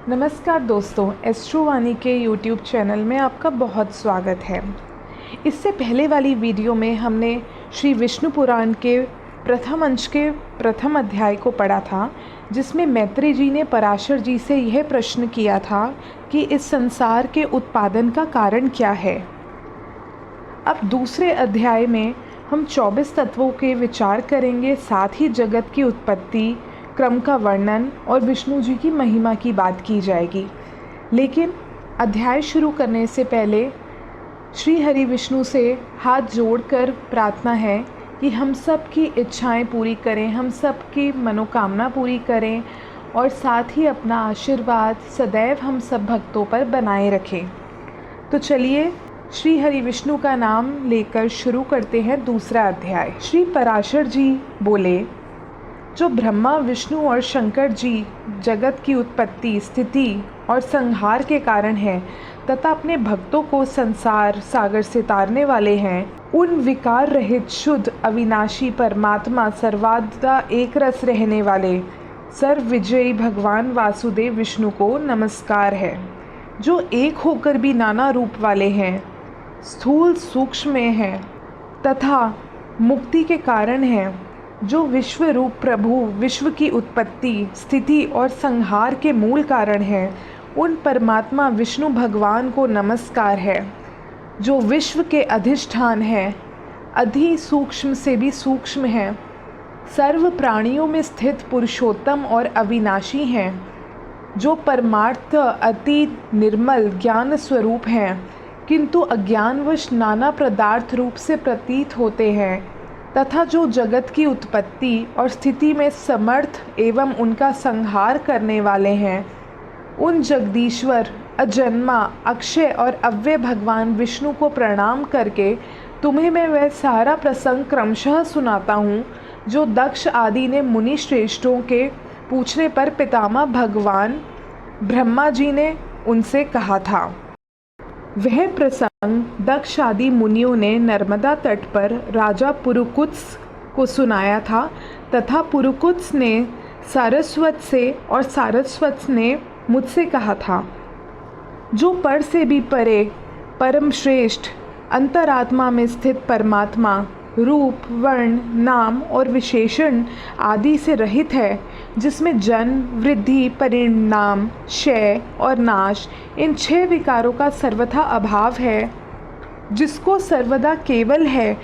नमस्कार दोस्तों, एस्ट्रोवाणी के यूट्यूब चैनल में आपका बहुत स्वागत है। इससे पहले वाली वीडियो में हमने श्री विष्णु पुराण के प्रथम अंश के प्रथम अध्याय को पढ़ा था, जिसमें मैत्री जी ने पराशर जी से यह प्रश्न किया था कि इस संसार के उत्पादन का कारण क्या है। अब दूसरे अध्याय में हम 24 तत्वों के विचार करेंगे, साथ ही जगत की उत्पत्ति, क्रम का वर्णन और विष्णु जी की महिमा की बात की जाएगी। लेकिन अध्याय शुरू करने से पहले श्री हरि विष्णु से हाथ जोड़कर प्रार्थना है कि हम सब की इच्छाएं पूरी करें, हम सब की मनोकामना पूरी करें और साथ ही अपना आशीर्वाद सदैव हम सब भक्तों पर बनाए रखें। तो चलिए श्री हरि विष्णु का नाम लेकर शुरू करते हैं दूसरा अध्याय। श्री पराशर जी बोले, जो ब्रह्मा, विष्णु और शंकर जी जगत की उत्पत्ति, स्थिति और संहार के कारण हैं तथा अपने भक्तों को संसार सागर से तारने वाले हैं, उन विकार रहित शुद्ध अविनाशी परमात्मा, सर्वदा एक रस रहने वाले सर्व विजयी भगवान वासुदेव विष्णु को नमस्कार है, जो एक होकर भी नाना रूप वाले हैं, स्थूल सूक्ष्म में हैं तथा मुक्ति के कारण हैं, जो विश्व रूप प्रभु, विश्व की उत्पत्ति, स्थिति और संहार के मूल कारण हैं, उन परमात्मा विष्णु भगवान को नमस्कार है, जो विश्व के अधिष्ठान हैं, अति सूक्ष्म से भी सूक्ष्म हैं, सर्व प्राणियों में स्थित पुरुषोत्तम और अविनाशी हैं, जो परमार्थ अति निर्मल ज्ञान स्वरूप हैं, किंतु अज्ञानवश नाना पदार्थ रूप से प्रतीत होते हैं, तथा जो जगत की उत्पत्ति और स्थिति में समर्थ एवं उनका संहार करने वाले हैं, उन जगदीश्वर, अजन्मा, अक्षय और अव्यय भगवान विष्णु को प्रणाम करके तुम्हें मैं वह सारा प्रसंग क्रमशः सुनाता हूँ, जो दक्ष आदि ने मुनि श्रेष्ठों के पूछने पर पितामह भगवान ब्रह्मा जी ने उनसे कहा था। वह प्रसंग दक्ष आदि मुनियों ने नर्मदा तट पर राजा पुरुकुत्स को सुनाया था तथा पुरुकुत्स ने सारस्वत से और सारस्वत ने मुझसे कहा था, जो पर से भी परे, परम श्रेष्ठ, अंतरात्मा में स्थित परमात्मा, रूप, वर्ण, नाम और विशेषण आदि से रहित है, जिसमें जन्म, वृद्धि, परिणाम, क्षय और नाश, इन 6 विकारों का सर्वथा अभाव है, जिसको सर्वदा केवल है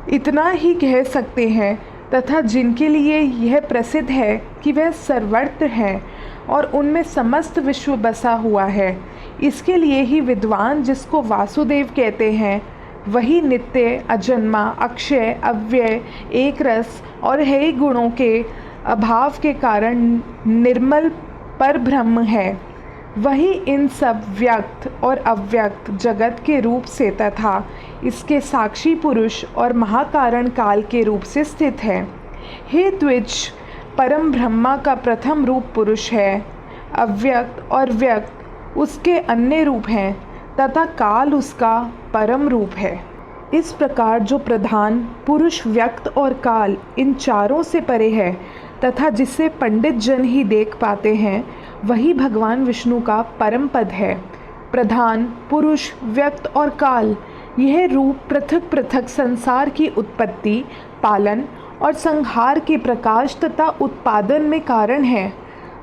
इतना ही कह सकते हैं, तथा जिनके लिए यह प्रसिद्ध है कि वह सर्वत्र है और उनमें समस्त विश्व बसा हुआ है। इसके लिए ही विद्वान, जिसको वासुदेव कहते हैं, वही नित्य, अजन्मा, अक्षय, अव्यय, एक रस और हे गुणों के अभाव के कारण निर्मल पर ब्रह्म है। वही इन सब व्यक्त और अव्यक्त जगत के रूप से तथा इसके साक्षी पुरुष और महाकारण काल के रूप से स्थित है। हे द्विज, परम ब्रह्मा का प्रथम रूप पुरुष है, अव्यक्त और व्यक्त उसके अन्य रूप हैं तथा काल उसका परम रूप है। इस प्रकार जो प्रधान पुरुष, व्यक्त और काल इन चारों से परे है तथा जिसे पंडित जन ही देख पाते हैं, वही भगवान विष्णु का परम पद है। प्रधान, पुरुष, व्यक्त और काल, यह रूप पृथक पृथक संसार की उत्पत्ति, पालन और संहार के प्रकाश तथा उत्पादन में कारण है।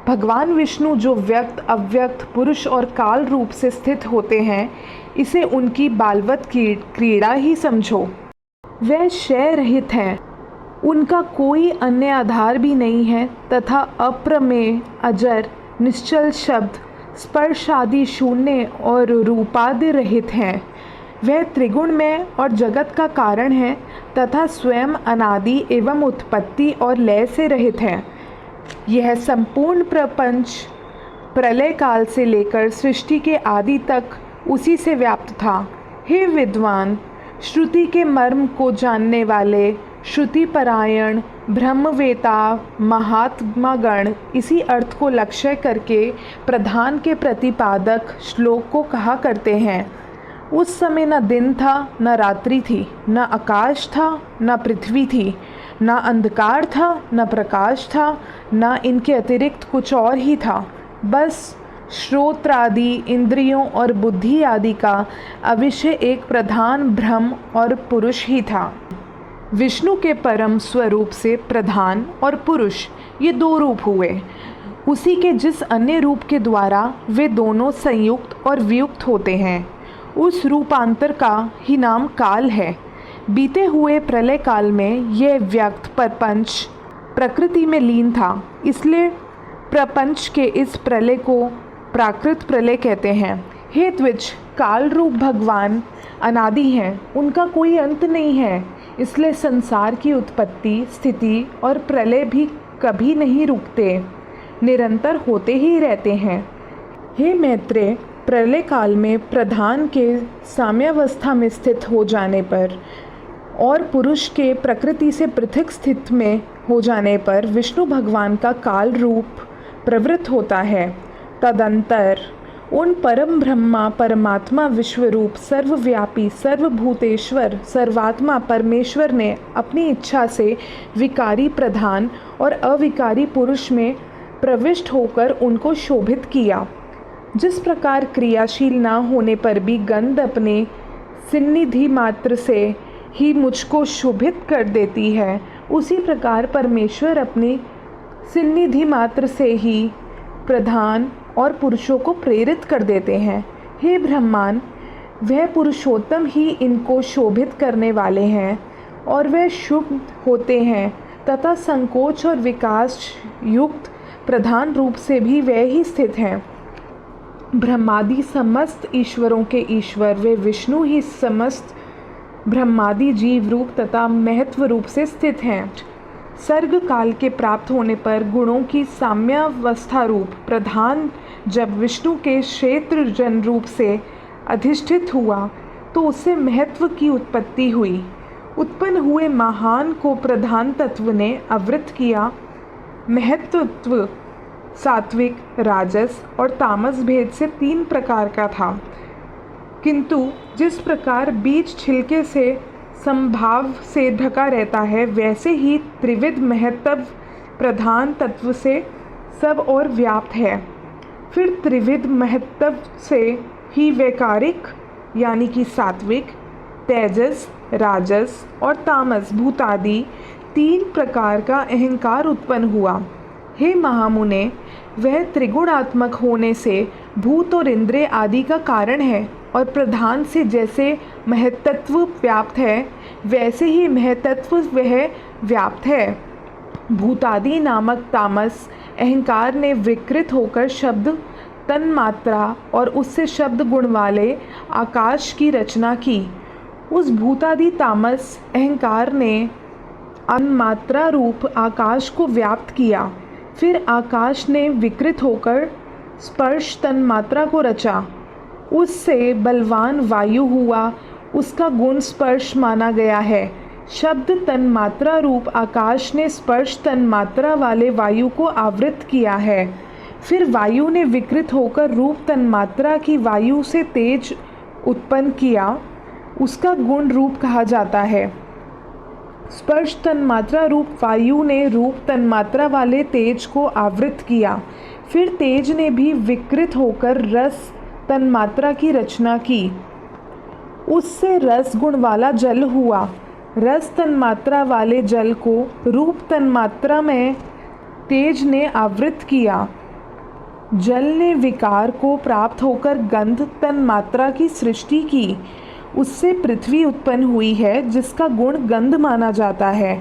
भगवान विष्णु जो व्यक्त, अव्यक्त, पुरुष और काल रूप से स्थित होते हैं, इसे उनकी बालवत क्रीड़ा ही समझो। वह क्षय रहित हैं, उनका कोई अन्य आधार भी नहीं है तथा अप्रमेय, अजर, निश्चल शब्द, स्पर्श आदि शून्य और रूपादि रहित हैं। वह त्रिगुणमय और जगत का कारण है तथा स्वयं अनादि एवं उत्पत्ति और लय से रहित है। यह संपूर्ण प्रपंच प्रलय काल से लेकर सृष्टि के आदि तक उसी से व्याप्त था। हे विद्वान, श्रुति के मर्म को जानने वाले, श्रुति परायण, ब्रह्मवेता महात्मागण इसी अर्थ को लक्ष्य करके प्रधान के प्रतिपादक श्लोक को कहा करते हैं। उस समय न दिन था न रात्रि थी, न आकाश था न पृथ्वी थी, न अंधकार था न प्रकाश था, न इनके अतिरिक्त कुछ और ही था। बस श्रोत्रादि इंद्रियों और बुद्धि आदि का अविषय एक प्रधान ब्रह्म और पुरुष ही था। विष्णु के परम स्वरूप से प्रधान और पुरुष ये दो रूप हुए। उसी के जिस अन्य रूप के द्वारा वे दोनों संयुक्त और वियुक्त होते हैं, उस रूपांतर का ही नाम काल है। बीते हुए प्रलय काल में यह व्यक्त प्रपंच प्रकृति में लीन था, इसलिए प्रपंच के इस प्रलय को प्राकृत प्रलय कहते हैं। हे द्विज, काल रूप भगवान अनादि हैं, उनका कोई अंत नहीं है, इसलिए संसार की उत्पत्ति, स्थिति और प्रलय भी कभी नहीं रुकते, निरंतर होते ही रहते हैं। हे मैत्रेय, प्रलय काल में प्रधान के साम्यावस्था में स्थित हो जाने पर और पुरुष के प्रकृति से पृथक स्थित में हो जाने पर विष्णु भगवान का काल रूप प्रवृत्त होता है। तदंतर उन परम ब्रह्मा परमात्मा विश्वरूप सर्वव्यापी सर्वभूतेश्वर सर्वात्मा परमेश्वर ने अपनी इच्छा से विकारी प्रधान और अविकारी पुरुष में प्रविष्ट होकर उनको शोभित किया। जिस प्रकार क्रियाशील न होने पर भी गंध अपने सन्निधि मात्र से ही मुझको शोभित कर देती है, उसी प्रकार परमेश्वर अपनी सन्निधि मात्र से ही प्रधान और पुरुषों को प्रेरित कर देते हैं। हे ब्रह्मान, वह पुरुषोत्तम ही इनको शोभित करने वाले हैं और वह शुभ होते हैं तथा संकोच और विकास युक्त प्रधान रूप से भी वह ही स्थित हैं। ब्रह्मादि समस्त ईश्वरों के ईश्वर वे विष्णु ही समस्त ब्रह्मादि जीव रूप तथा महत्व रूप से स्थित हैं। सर्ग काल के प्राप्त होने पर गुणों की साम्यावस्था रूप प्रधान जब विष्णु के क्षेत्र जन रूप से अधिष्ठित हुआ तो उससे महत्व की उत्पत्ति हुई। उत्पन्न हुए महान को प्रधान तत्व ने आवृत किया। महत्त्व सात्विक, राजस और तामस भेद से 3 प्रकार का था, किंतु जिस प्रकार बीज छिलके से संभाव से ढका रहता है, वैसे ही त्रिविध महत्व प्रधान तत्व से सब और व्याप्त है। फिर त्रिविध महत्व से ही वैकारिक यानी कि सात्विक, तेजस, राजस और तामस भूतादि 3 प्रकार का अहंकार उत्पन्न हुआ। हे महामुने, वह त्रिगुणात्मक होने से भूत और इंद्रिय आदि का कारण है और प्रधान से जैसे महत्त्व व्याप्त है, वैसे ही महत्त्व वह व्याप्त है। भूतादि नामक तामस अहंकार ने विकृत होकर शब्द तन्मात्रा और उससे शब्द गुण वाले आकाश की रचना की। उस भूतादि तामस अहंकार ने अन्मात्रा रूप आकाश को व्याप्त किया। फिर आकाश ने विकृत होकर स्पर्श तन्मात्रा को रचा। उससे बलवान वायु हुआ, उसका गुण स्पर्श माना गया है। शब्द तन्मात्रा रूप आकाश ने स्पर्श तन्मात्रा वाले वायु को आवृत किया है। फिर वायु ने विकृत होकर रूप तन्मात्रा की वायु से तेज उत्पन्न किया, उसका गुण रूप कहा जाता है। स्पर्श तन्मात्रा रूप वायु ने रूप तन्मात्रा वाले तेज को आवृत किया। फिर तेज ने भी विकृत होकर रस तन्मात्रा की रचना की, उससे रस गुण वाला जल हुआ। रस तन्मात्रा वाले जल को रूप तन्मात्रा में तेज ने आवृत किया। जल ने विकार को प्राप्त होकर गंध तन्मात्रा की सृष्टि की, उससे पृथ्वी उत्पन्न हुई है जिसका गुण गंध माना जाता है।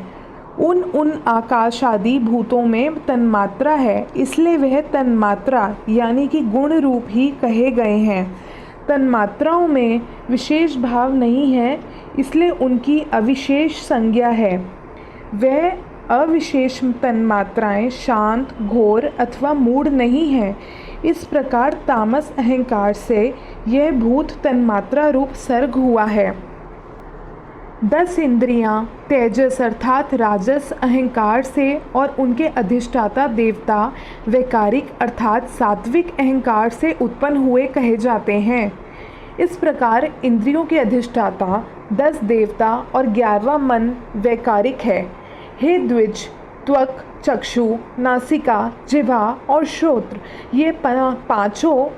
उन आकाश आदि भूतों में तन्मात्रा है, इसलिए वह तन्मात्रा यानी कि गुण रूप ही कहे गए हैं। तन्मात्राओं में विशेष भाव नहीं है, इसलिए उनकी अविशेष संज्ञा है। वह अविशेष तन्मात्राएं शांत, घोर अथवा मूढ़ नहीं है। इस प्रकार तामस अहंकार से यह भूत तन्मात्रा रूप सर्ग हुआ है। 10 इंद्रियां तेजस अर्थात राजस अहंकार से और उनके अधिष्ठाता देवता वैकारिक अर्थात सात्विक अहंकार से उत्पन्न हुए कहे जाते हैं। इस प्रकार इंद्रियों के अधिष्ठाता 10 देवता और 11वां मन वैकारिक है। हे द्विज, त्वक, चक्षु, नासिका, जिह्वा और श्रोत्र ये पांचों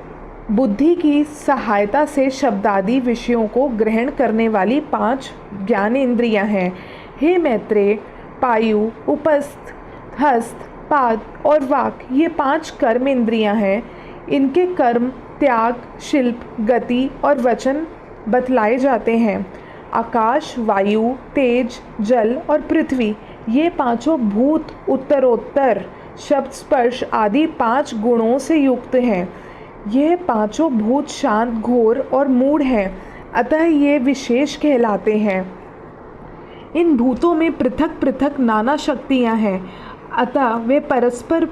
बुद्धि की सहायता से शब्दादि विषयों को ग्रहण करने वाली 5 ज्ञानेंद्रियां हैं। हे मैत्रेय, पायु, उपस्थ, हस्त, पाद और वाक ये 5 कर्मेंद्रियां हैं। इनके कर्म, त्याग, शिल्प, गति और वचन बतलाए जाते हैं। आकाश, वायु, तेज, जल और पृथ्वी ये पांचों भूत उत्तरोत्तर शब्द, स्पर्श आदि 5 गुणों से युक्त हैं। यह पांचों भूत शांत, घोर और मूढ़ हैं, अतः ये विशेष कहलाते हैं। इन भूतों में पृथक पृथक नाना शक्तियां हैं, अतः वे परस्पर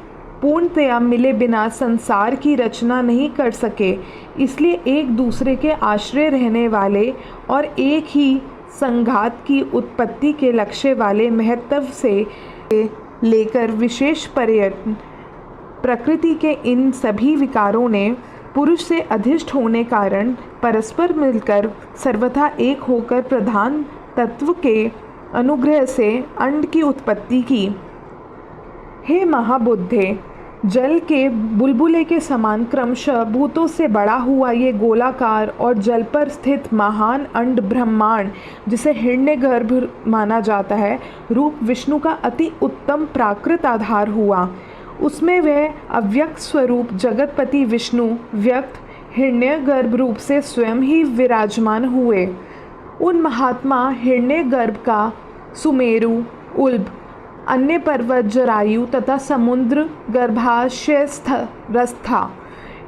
पूर्णतया मिले बिना संसार की रचना नहीं कर सके। इसलिए एक दूसरे के आश्रय रहने वाले और एक ही संघात की उत्पत्ति के लक्ष्य वाले महत्व से लेकर विशेष पर्यटन प्रकृति के इन सभी विकारों ने पुरुष से अधिष्ठ होने कारण परस्पर मिलकर सर्वथा एक होकर प्रधान तत्व के अनुग्रह से अंड की उत्पत्ति की। हे महाबुद्धे, जल के बुलबुले के समान क्रमशः भूतों से बड़ा हुआ ये गोलाकार और जल पर स्थित महान अंड ब्रह्मांड, जिसे हिरण्यगर्भ माना जाता है, रूप विष्णु का अति उत्तम प्राकृत आधार हुआ। उसमें वह अव्यक्त स्वरूप जगतपति विष्णु व्यक्त हिरण्यगर्भ रूप से स्वयं ही विराजमान हुए। उन महात्मा हिरण्यगर्भ का सुमेरु, उल्ब, अन्य पर्वत जरायु तथा समुद्र गर्भाशयस्थ रस था।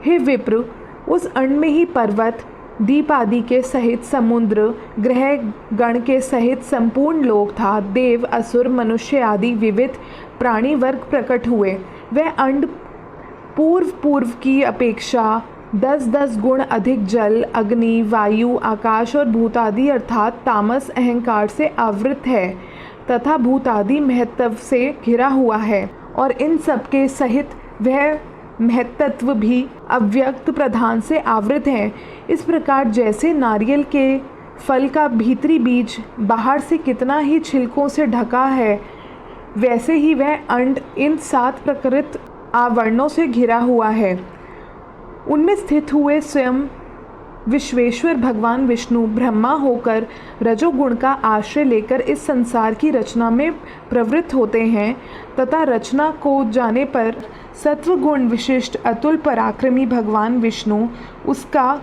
हे विप्र, उस अंड में ही पर्वत, दीप आदि के सहित समुद्र, ग्रह गण के सहित संपूर्ण लोक था। देव, असुर, मनुष्य आदि विविध प्राणी वर्ग प्रकट हुए। वह अंड पूर्व की अपेक्षा 10-10 गुण अधिक जल, अग्नि, वायु, आकाश और भूत आदि अर्थात तामस अहंकार से आवृत है तथा भूत आदि महत्व से घिरा हुआ है, और इन सब के सहित वह महत्त्व भी अव्यक्त प्रधान से आवृत है। इस प्रकार जैसे नारियल के फल का भीतरी बीज बाहर से कितना ही छिलकों से ढका है, वैसे ही वह अंड इन 7 प्रकृत आवरणों से घिरा हुआ है। उनमें स्थित हुए स्वयं विश्वेश्वर भगवान विष्णु ब्रह्मा होकर रजोगुण का आश्रय लेकर इस संसार की रचना में प्रवृत्त होते हैं तथा रचना को जाने पर सत्वगुण विशिष्ट अतुल पराक्रमी भगवान विष्णु उसका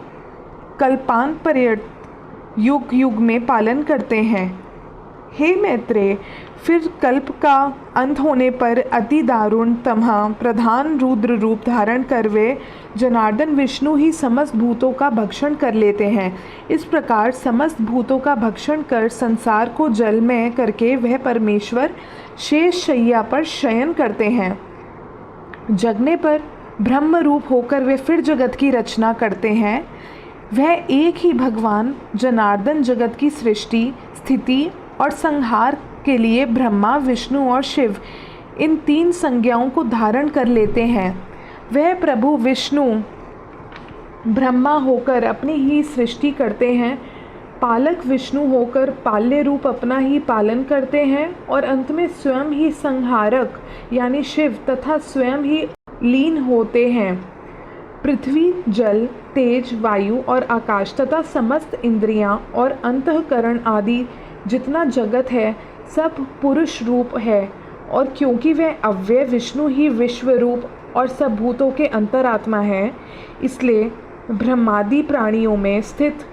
कल्पांत युग युग में पालन करते हैं। हे मैत्रेय, फिर कल्प का अंत होने पर अति दारुण तमहा प्रधान रुद्र रूप धारण कर वे जनार्दन विष्णु ही समस्त भूतों का भक्षण कर लेते हैं। इस प्रकार समस्त भूतों का भक्षण कर संसार को जलमय करके वह परमेश्वर शेष शैया पर शयन करते हैं। जगने पर ब्रह्म रूप होकर वे फिर जगत की रचना करते हैं। वह एक ही भगवान जनार्दन जगत की सृष्टि, स्थिति और संहार के लिए ब्रह्मा, विष्णु और शिव इन 3 संज्ञाओं को धारण कर लेते हैं। वह प्रभु विष्णु ब्रह्मा होकर अपनी ही सृष्टि करते हैं, पालक विष्णु होकर पाल्य रूप अपना ही पालन करते हैं और अंत में स्वयं ही संहारक यानी शिव तथा स्वयं ही लीन होते हैं। पृथ्वी, जल, तेज, वायु और आकाश तथा समस्त इंद्रियां और अंतःकरण आदि जितना जगत है सब पुरुष रूप है, और क्योंकि वह अव्यय विष्णु ही विश्व रूप और सब भूतों के अंतरात्मा है, इसलिए ब्रह्मादि प्राणियों में स्थित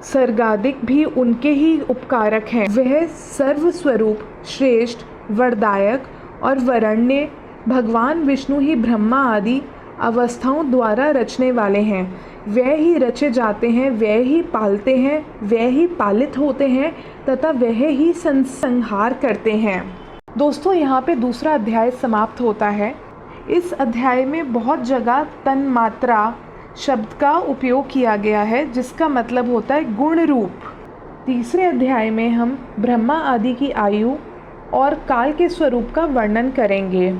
सर्गादिक भी उनके ही उपकारक हैं। वह सर्वस्वरूप, श्रेष्ठ, वरदायक और वरण्य भगवान विष्णु ही ब्रह्मा आदि अवस्थाओं द्वारा रचने वाले हैं। वह ही रचे जाते हैं, वह ही पालते हैं, वह ही पालित होते हैं तथा वह ही संहार करते हैं। दोस्तों, यहाँ पे दूसरा अध्याय समाप्त होता है। इस अध्याय में बहुत जगह तन्मात्रा शब्द का उपयोग किया गया है, जिसका मतलब होता है गुण रूप। तीसरे अध्याय में हम ब्रह्मा आदि की आयु और काल के स्वरूप का वर्णन करेंगे।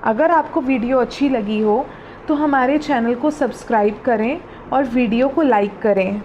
अगर आपको वीडियो अच्छी लगी हो तो हमारे चैनल को सब्सक्राइब करें और वीडियो को लाइक करें।